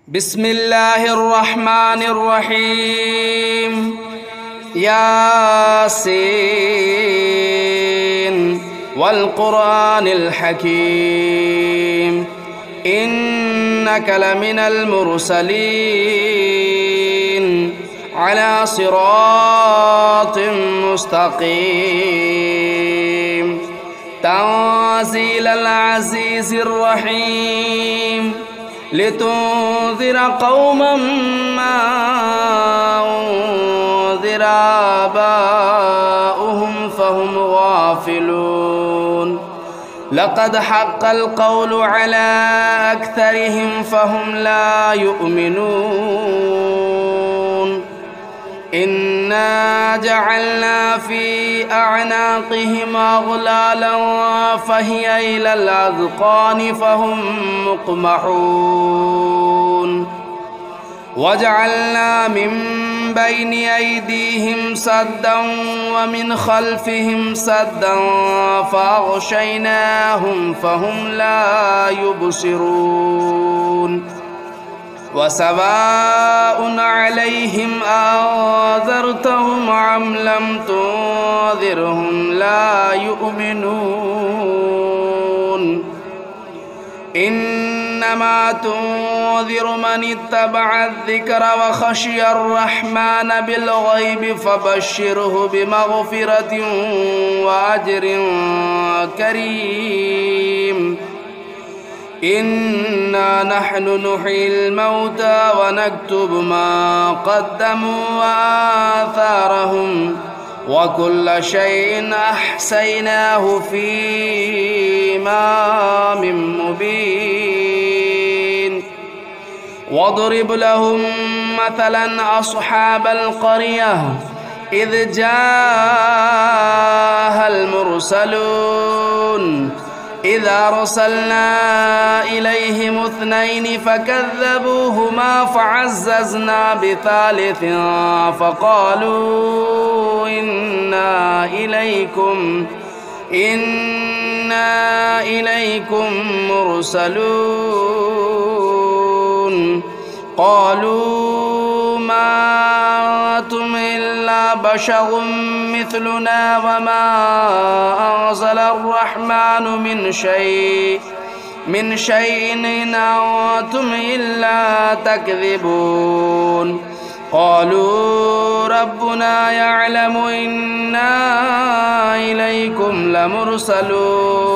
بسم الله الرحمن الرحيم. ياسين والقرآن الحكيم إنك لمن المرسلين على صراط مستقيم تنزيل العزيز الرحيم لتنذر قوما ما أنذر آباؤهم فهم غافلون لقد حق القول على أكثرهم فهم لا يؤمنون إنا جعلنا في أعناقهم أغلالا فهي إلى الأذقان فهم مقمحون وجعلنا من بين أيديهم سدا ومن خلفهم سدا فأغشيناهم فهم لا يبصرون وسواء عليهم أنذرتهم أم لم تنذرهم لا يؤمنون إنما تنذر من اتبع الذكر وخشي الرحمن بالغيب فبشره بمغفرة وأجر كريم إنا نحن نحيي الموتى ونكتب ما قدموا وآثارهم وكل شيء أحصيناه في إمام مبين واضرب لهم مثلا أصحاب القرية إذ جاءها المرسلون إذ أرسلنا إليهم اثنين فكذبوهما فعززنا بثالث فقالوا إنا إليكم مرسلون قالوا ما أنتم إلا بشر مثلنا وما أنزل الرحمن من شيء إن أنتم إلا تكذبون قالوا ربنا يعلم إنا إليكم لمرسلون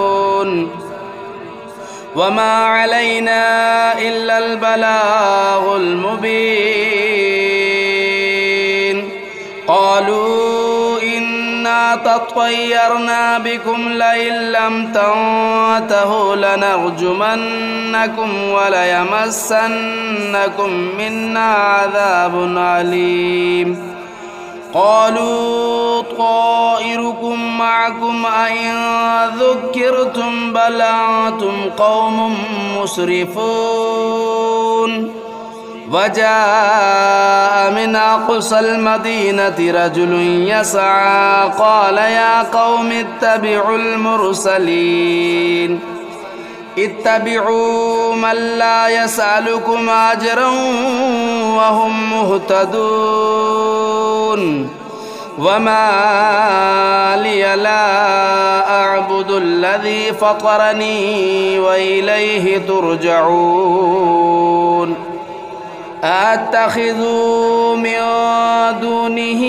وما علينا إلا البلاغ المبين قالوا إنا تطيرنا بكم لئن لم تنتهوا لنرجمنكم وليمسنكم منا عذاب أليم قالوا طائركم معكم أئن ذكرتم بل أنتم قوم مسرفون وجاء من أقصى المدينة رجل يسعى قال يا قوم اتبعوا المرسلين اتبعوا من لا يسألكم أجرا وهم مهتدون وما لي لا أعبد الذي فطرني وإليه ترجعون أتخذوا من دونه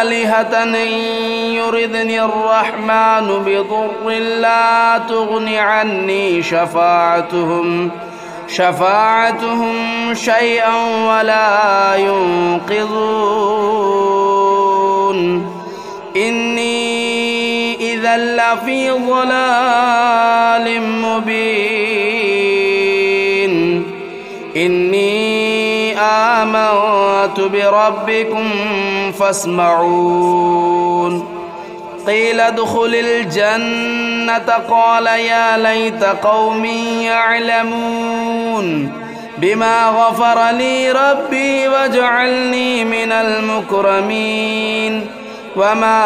آلهة إن يردني الرحمن بضر لا تغن عني شفاعتهم شيئا ولا ينقذون إني إذا لفي ضلال مبين إني آمنت بربكم فاسمعون قيل ادخل الجنة قال يا ليت قومي يعلمون بما غفر لي ربي وجعلني من المكرمين وما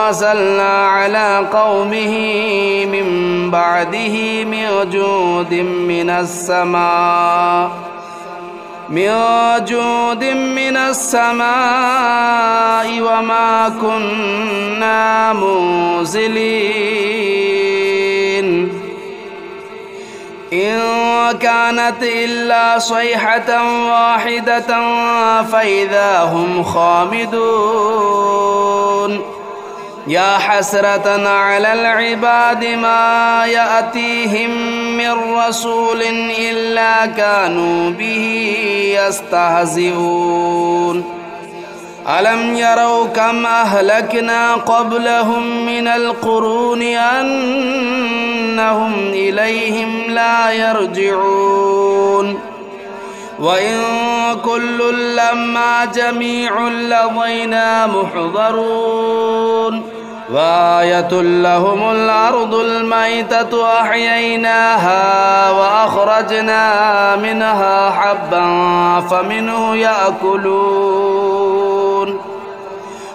أنزلنا على قومه من بعده من جود من السماء وما كنا منزلين إن كانت إلا صيحة واحدة فإذا هم خامدون يا حسرة على العباد ما يأتيهم من رسول إلا كانوا به يستهزئون ألم يروا كم أهلكنا قبلهم من القرون أنهم إليهم لا يرجعون وإن كل لما جميع لدينا محضرون وآية لهم الأرض الميتة أحييناها وأخرجنا منها حبا فمنه يأكلون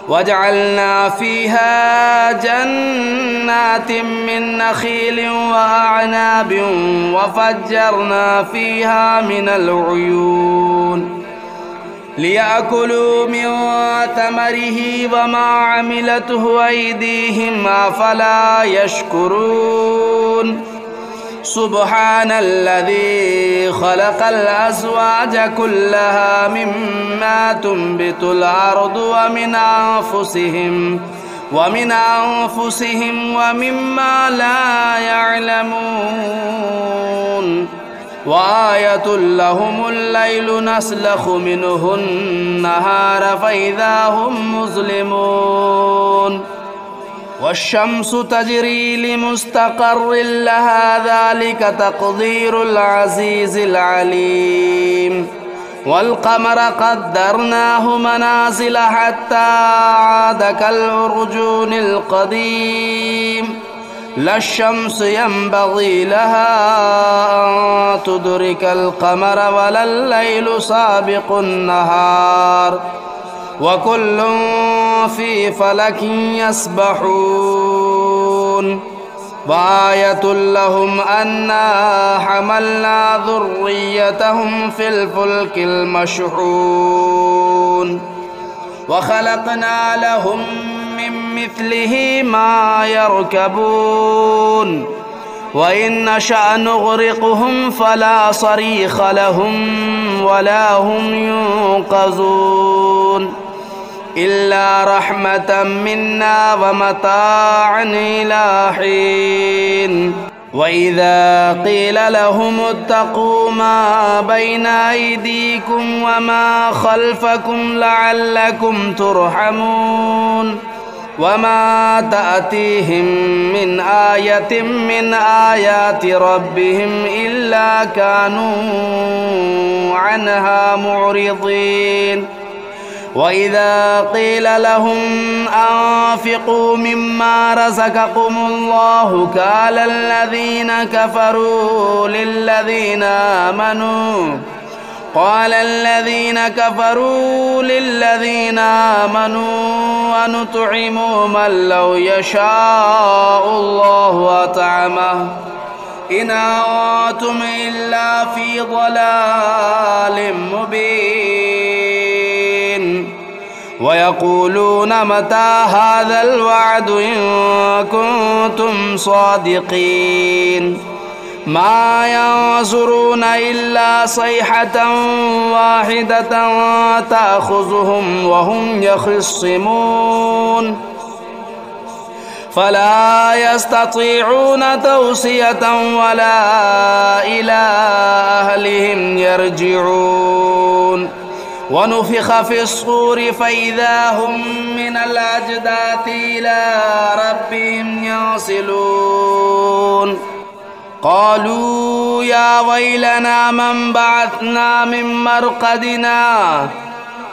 وجعلنا فيها جنات من نخيل وأعناب وفجرنا فيها من العيون ليأكلوا من ثمره وما عملته أيديهم أفلا يشكرون سبحان الذي خلق الأزواج كلها مما تنبت الأرض ومن أنفسهم ومما لا يعلمون وآية لهم الليل نسلخ منه النهار فإذا هم مظلمون والشمس تجري لمستقر لها ذلك تقدير العزيز العليم والقمر قدرناه منازل حتى عاد كالعرجون القديم لا الشمس ينبغي لها أن تدرك القمر ولا الليل سابق النهار وكل في فلك يسبحون وآية لهم أنا حملنا ذريتهم في الفلك المشحون وخلقنا لهم من مثله ما يركبون وإن نشأ نغرقهم فلا صريخ لهم ولا هم ينقذون إلا رحمة منا ومتاعا إلى حين وإذا قيل لهم اتقوا ما بين أيديكم وما خلفكم لعلكم ترحمون وما تأتيهم من آية من آيات ربهم إلا كانوا عنها معرضين وإذا قيل لهم أنفقوا مما رزقكم الله قال الذين كفروا للذين آمنوا ونطعم من لو يشاء الله أطعمه إن أنتم إلا في ضلال مبين ويقولون متى هذا الوعد إن كنتم صادقين ما ينظرون إلا صيحة واحدة تأخذهم وهم يخصمون فلا يستطيعون توصية ولا إلى أهلهم يرجعون ونفخ في الصور فإذا هم من الأجداث إلى ربهم ينسلون قالوا يا ويلنا من بعثنا من مرقدنا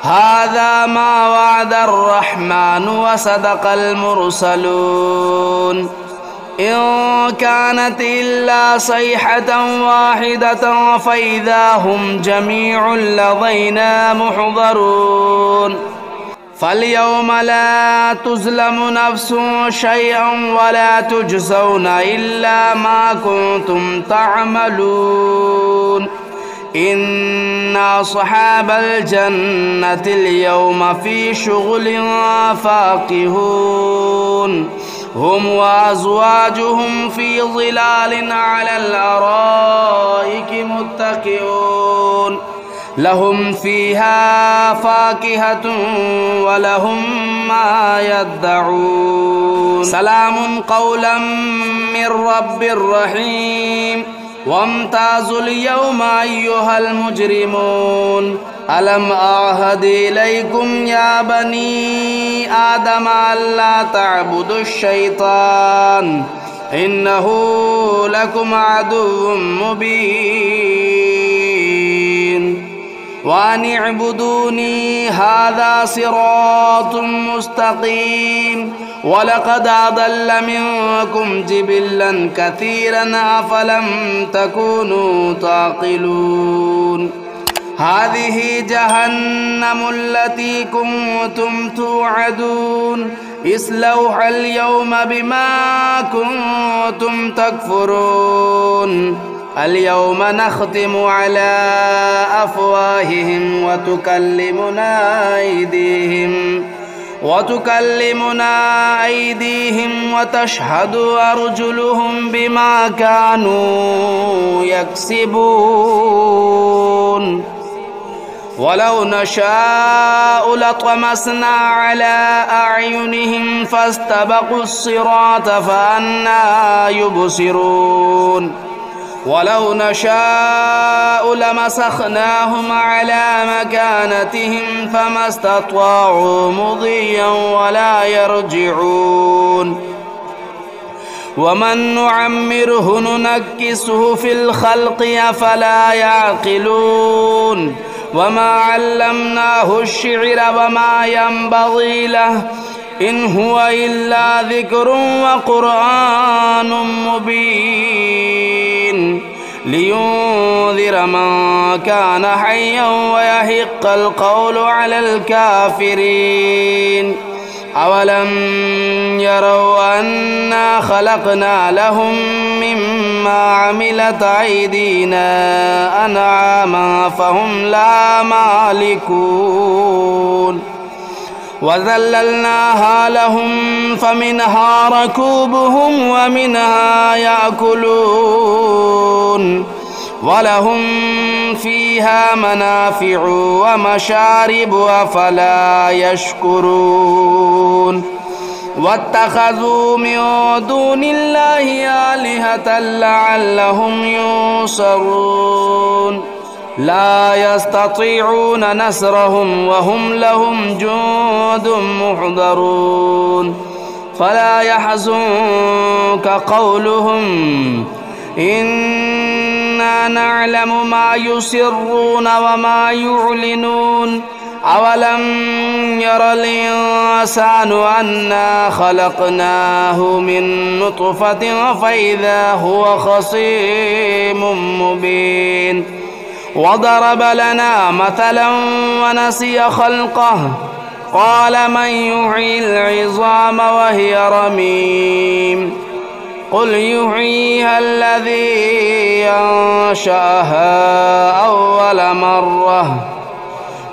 هذا ما وعد الرحمن وصدق المرسلون إن كانت إلا صيحة واحدة فإذا هم جميع لدينا محضرون فاليوم لا تظلم نفس شيئا ولا تجزون إلا ما كنتم تعملون إن أصحاب الجنة اليوم في شغل فاكهون هم وأزواجهم في ظلال على الأرائك متكئون لهم فيها فاكهة ولهم ما يدعون سلام قولا من رب رحيم وامتازوا اليوم أيها المجرمون ألم أعهد إليكم يا بني آدم ألا تعبدوا الشيطان إنه لكم عدو مبين وأن اعبدوني هذا صراط مستقيم ولقد أضل منكم جبلا كثيرا أفلم تكونوا تعقلون هذه جهنم التي كنتم توعدون اصلوها اليوم بما كنتم تكفرون اليوم نختم على أفواههم وتكلمنا أيديهم وتشهد أرجلهم بما كانوا يكسبون ولو نشاء لطمسنا على أعينهم فاستبقوا الصراط فأنى يبصرون ولو نشاء لمسخناهم على مكانتهم فما استطاعوا مضيا ولا يرجعون ومن نعمره ننكسه في الخلق أفلا يعقلون وما علمناه الشعر وما ينبغي له إن هو إلا ذكر وقرآن مبين لينذر من كان حيا ويحق القول على الكافرين أولم يروا أنا خلقنا لهم مما عملت أيدينا أنعاما فهم لا مالكون وذللناها لهم فمنها ركوبهم ومنها يأكلون ولهم فيها منافع ومشارب أفلا يشكرون واتخذوا من دون الله آلهة لعلهم ينصرون لا يستطيعون نصرهم وهم لهم جند محضرون فلا يحزنك قولهم إنا نعلم ما يسرون وما يعلنون أولم ير الإنسان أنا خلقناه من نطفة فإذا هو خصيم مبين وضرب لنا مثلا ونسي خلقه قال من يحيي العظام وهي رميم قل يحييها الذي أنشأها أول مرة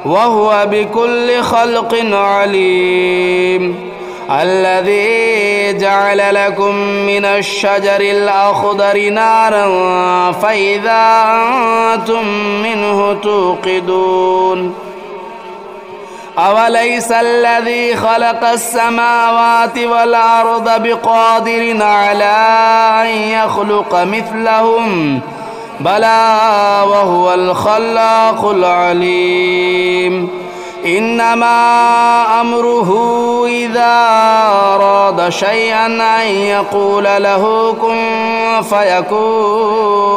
وهو بكل خلق عليم الذي جعل لكم من الشجر الأخضر نارا فإذا أنتم منه توقدون أوليس الذي خلق السماوات والأرض بقادر على أن يخلق مثلهم بلى وهو الخلاق العليم إنما أمره إذا أراد شيئا أن يقول له كن فيكون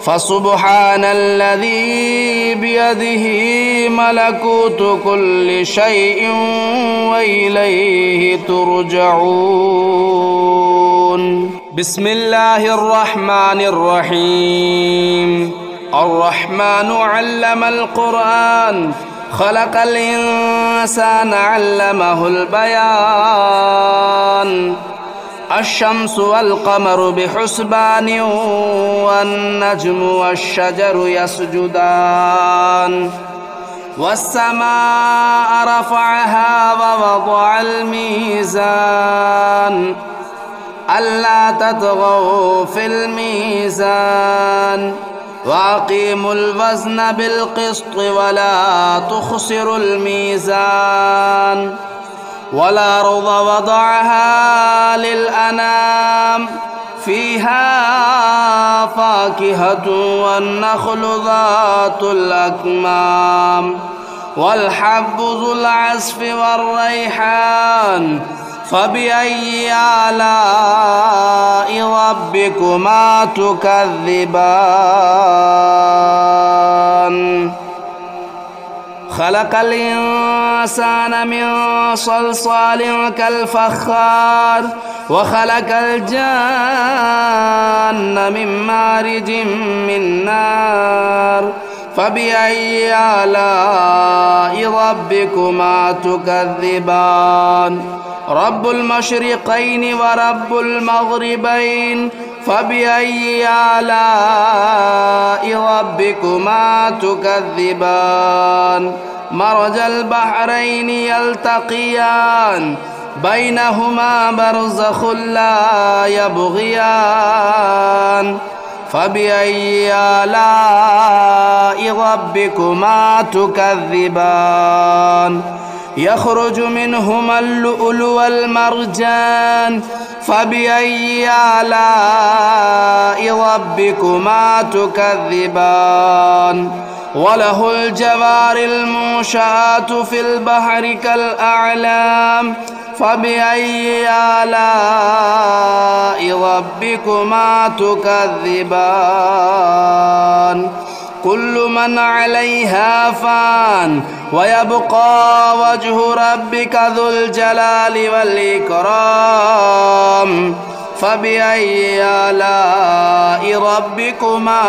فسبحان الذي بيده ملكوت كل شيء وإليه ترجعون بسم الله الرحمن الرحيم الرحمن علم القرآن خلق الإنسان علمه البيان الشمس والقمر بحسبان والنجم والشجر يسجدان والسماء رفعها ووضع الميزان ألا تطغوا في الميزان وأقيموا الوزن بالقسط ولا تخسروا الميزان والأرض وضعها للأنام فيها فاكهة والنخل ذات الأكمام والحب ذو العصف والريحان فبأي آلاء ربكما تكذبان خلق الإنسان من صلصال كالفخار وخلق الجان من مارج من نار فبأي آلاء ربكما تكذبان رب المشرقين ورب المغربين فبأي آلاء ربكما تكذبان مرج البحرين يلتقيان بينهما برزخ لا يبغيان فبأي آلاء ربكما تكذبان يخرج منهما اللؤلؤ والمرجان فبأي آلاء ربكما تكذبان وله الجوار المنشآت في البحر كالأعلام فبأي آلاء ربكما تكذبان كل من عليها فان ويبقى وجه ربك ذو الجلال والإكرام فبأي آلاء ربكما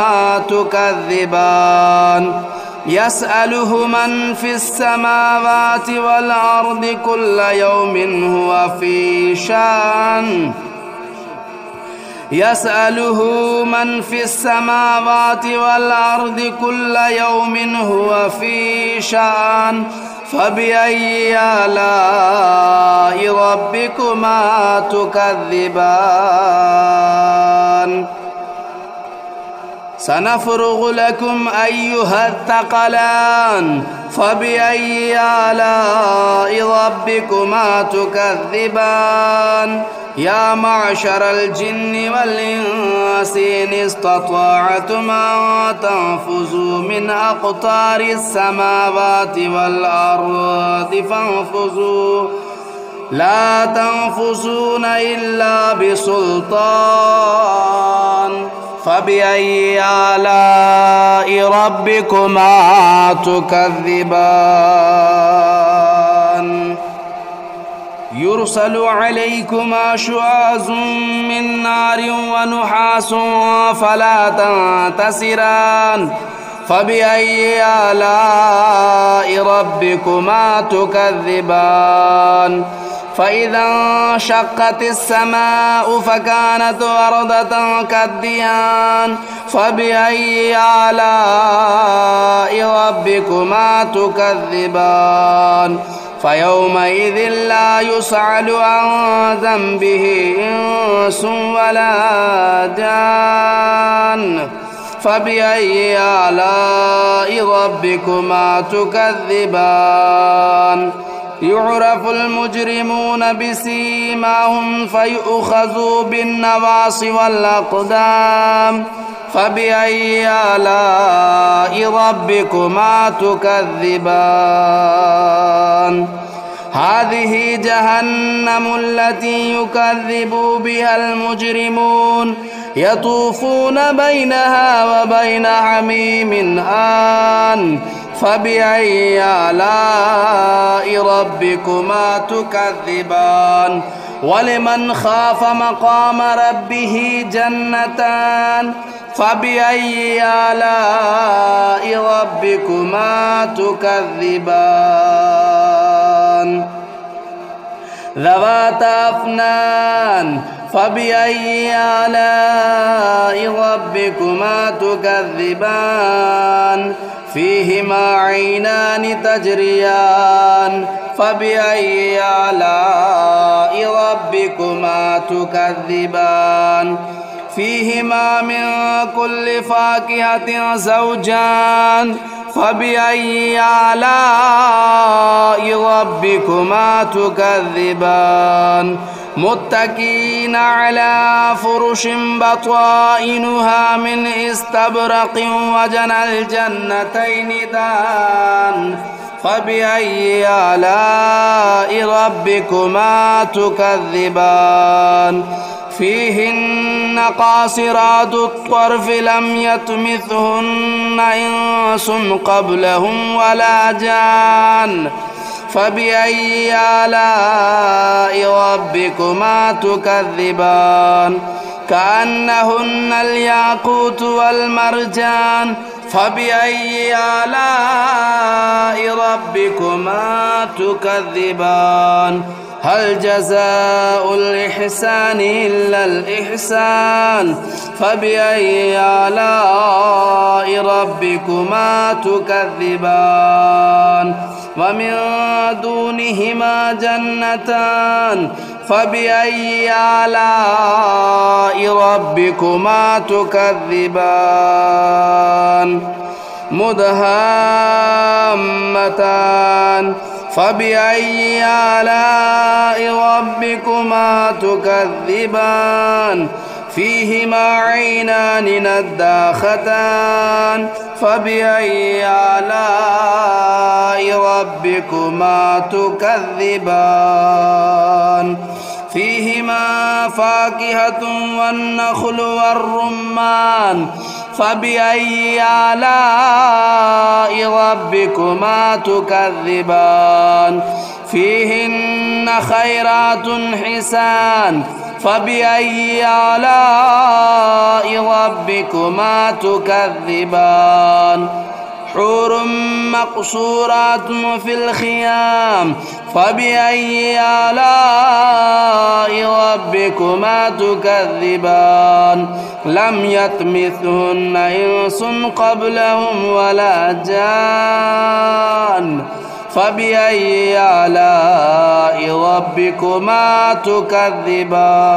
تكذبان يسأله من في السماوات والأرض كل يوم هو في شأن يسأله من في السماوات والأرض كل يوم هو في شأن فبأي آلاء ربكما تكذبان سنفرغ لكم أيها الثقلان فبأي آلاء ربكما تكذبان يا معشر الجن والإنس إن استطعتم أن تنفذوا من أقطار السماوات والأرض فانفذوا لا تنفذون إلا بسلطان فبأي آلاء ربكما تكذبان يرسل عليكما شواظ من نار ونحاس فلا تنتصران فبأي آلاء ربكما تكذبان فإذا انشقت السماء فكانت وردة كالدهان فبأي آلاء ربكما تكذبان فيومئذ لا يسأل عن ذنبه إنس ولا جان فبأي آلاء ربكما تكذبان يعرف المجرمون بسيماهم فيؤخذوا بالنواصي والأقدام فبأي آلاء ربكما تكذبان هذه جهنم التي يكذب بها المجرمون يطوفون بينها وبين حميم آن فبأي آلاء ربكما تكذبان ولمن خاف مقام ربه جنتان فبأي آلاء ربكما ربكما تكذبان ذواتا أفنان فبأي آلاء ربكما تكذبان فيهما عينان تجريان فبأي آلاء ربكما تكذبان فيهما من كل فاكهة زوجان فبأي آلاء ربكما تكذبان متكئين على فرش بطائنها من استبرق وجنى الجنتين دان فبأي آلاء ربكما تكذبان فيهن قاصرات الطرف لم يطمثهن إنس قبلهم ولا جان فبأي آلاء ربكما تكذبان كأنهن الياقوت والمرجان فبأي آلاء ربكما تكذبان هل جزاء الإحسان إلا الإحسان فبأي آلاء ربكما تكذبان ومن دونهما جنتان فبأي آلاء ربكما تكذبان مدهامتان فبأي آلاء ربكما تكذبان فيهما عينان نداختان فبأي آلاء ربكما تكذبان فيهما فاكهة والنخل والرمان فبأي آلاء ربكما تكذبان فيهن خيرات حسان فبأي آلاء ربكما تكذبان حور مقصورات في الخيام فبأي آلاء ربكما تكذبان لم يطمثهن إنس قبلهم ولا جان فبأي آلاء ربكما تكذبان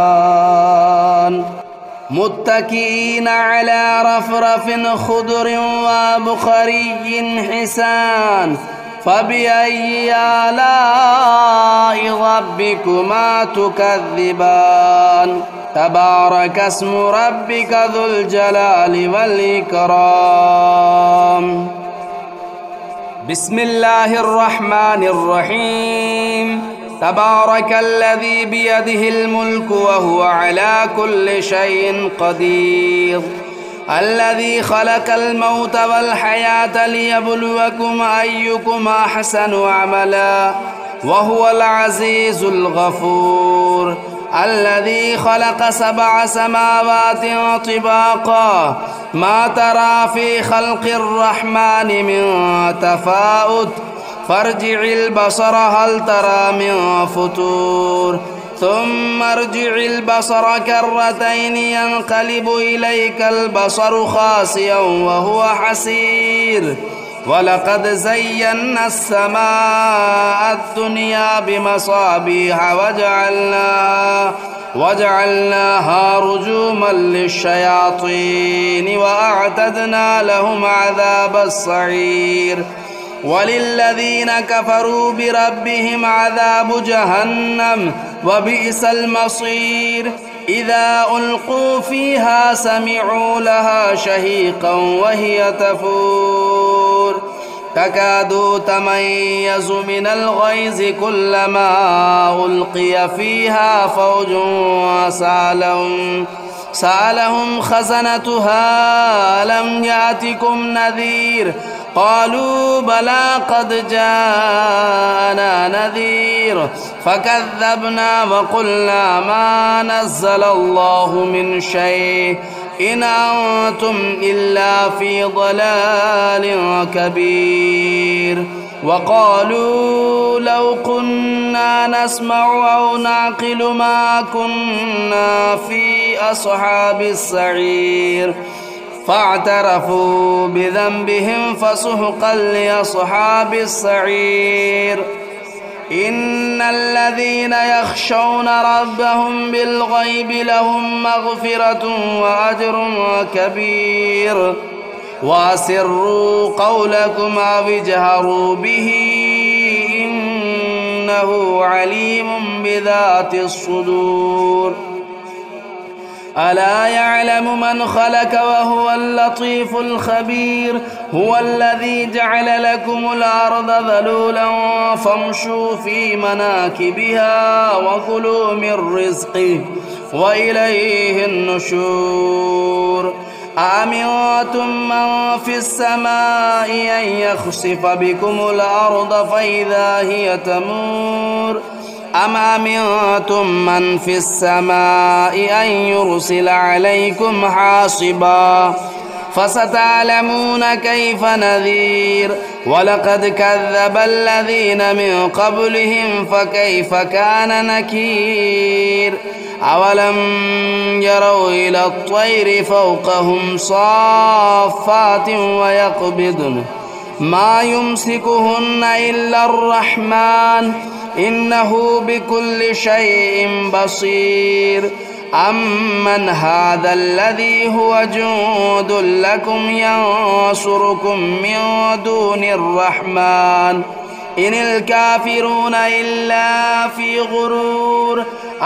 متكئين على رفرف خضر وبخري حسان فبأي آلاء ربكما تكذبان تبارك اسم ربك ذو الجلال والإكرام بسم الله الرحمن الرحيم تبارك الذي بيده الملك وهو على كل شيء قدير الذي خلق الموت والحياة ليبلوكم أيكم أحسن عملا وهو العزيز الغفور الذي خلق 7 سماوات طباقا ما ترى في خلق الرحمن من تفاؤت فارجع البصر هل ترى من فتور ثم ارجع البصر كرتين ينقلب إليك البصر خاسئا وهو حسير ولقد زينا السماء الدنيا بمصابيح وجعلناها رجوما للشياطين وأعتدنا لهم عذاب السعير وللذين كفروا بربهم عذاب جهنم وبئس المصير إذا ألقوا فيها سمعوا لها شهيقا وهي تفور تكاد تميز من الغيظ كلما ألقي فيها فوج سألهم خزنتها لم يأتكم نذير قالوا بلى قد جاءنا نذير فكذبنا وقلنا ما نزل الله من شيء إن أنتم إلا في ضلال كبير. وقالوا لو كنا نسمع أو نعقل ما كنا في أصحاب السعير فاعترفوا بذنبهم فسحقا لأصحاب السعير. إن الذين يخشون ربهم بالغيب لهم مغفرة وأجر كبير. وأسروا قولكم أو اجهروا به إنه عليم بذات الصدور. ألا يعلم من خلق وهو اللطيف الخبير. هو الذي جعل لكم الأرض ذلولا فامشوا في مناكبها وكلوا من رزقه وإليه النشور. أأمنتم من في السماء أن يخسف بكم الأرض فإذا هي تمور أم أمنتم من في السماء أن يرسل عليكم حاصبا فستعلمون كيف نذير. ولقد كذب الذين من قبلهم فكيف كان نكير. أولم يروا إلى الطير فوقهم صافات ويقبضن ما يمسكهن إلا الرحمن إنه بكل شيء بصير. أمن هذا الذي هو جند لكم ينصركم من دون الرحمن إن الكافرون إلا في غرور.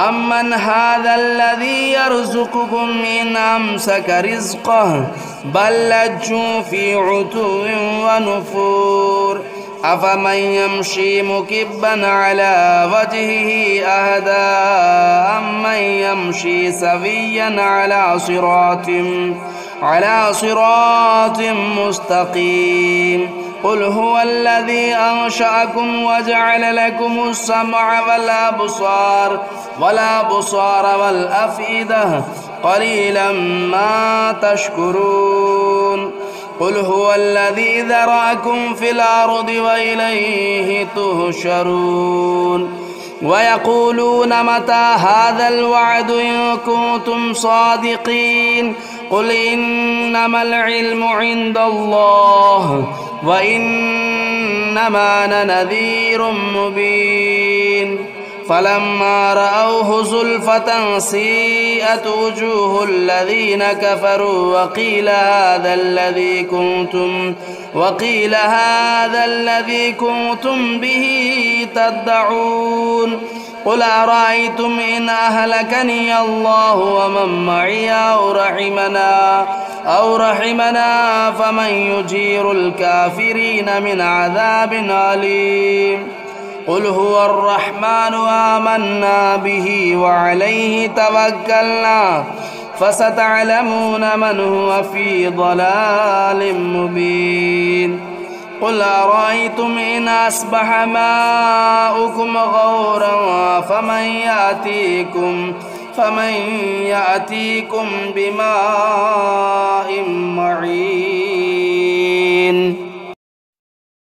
أمن هذا الذي يرزقكم إن أمسك رزقه بل لجوا في عتو ونفور. أفمن يمشي مكبا على وجهه أهدى أمن يمشي سويا على صراط مستقيم. قل هو الذي أنشأكم وجعل لكم السمع والأبصار والأفئدة قليلا ما تشكرون. قل هو الذي ذرأكم في الأرض وإليه تهشرون. ويقولون متى هذا الوعد إن كنتم صادقين. قل إنما العلم عند الله وإنما أنا نذير مبين. فلما رأوه زلفة سيئت وجوه الذين كفروا وقيل هذا الذي كنتم به تدعون. قل أرأيتم إن أهلكني الله ومن معي أو رحمنا فمن يجير الكافرين من عذاب أليم. قل هو الرحمن آمنا به وعليه توكلنا فستعلمون من هو في ضلال مبين. قل أرأيتم إن أصبح ماؤكم غورا فمن يأتيكم بماء معين.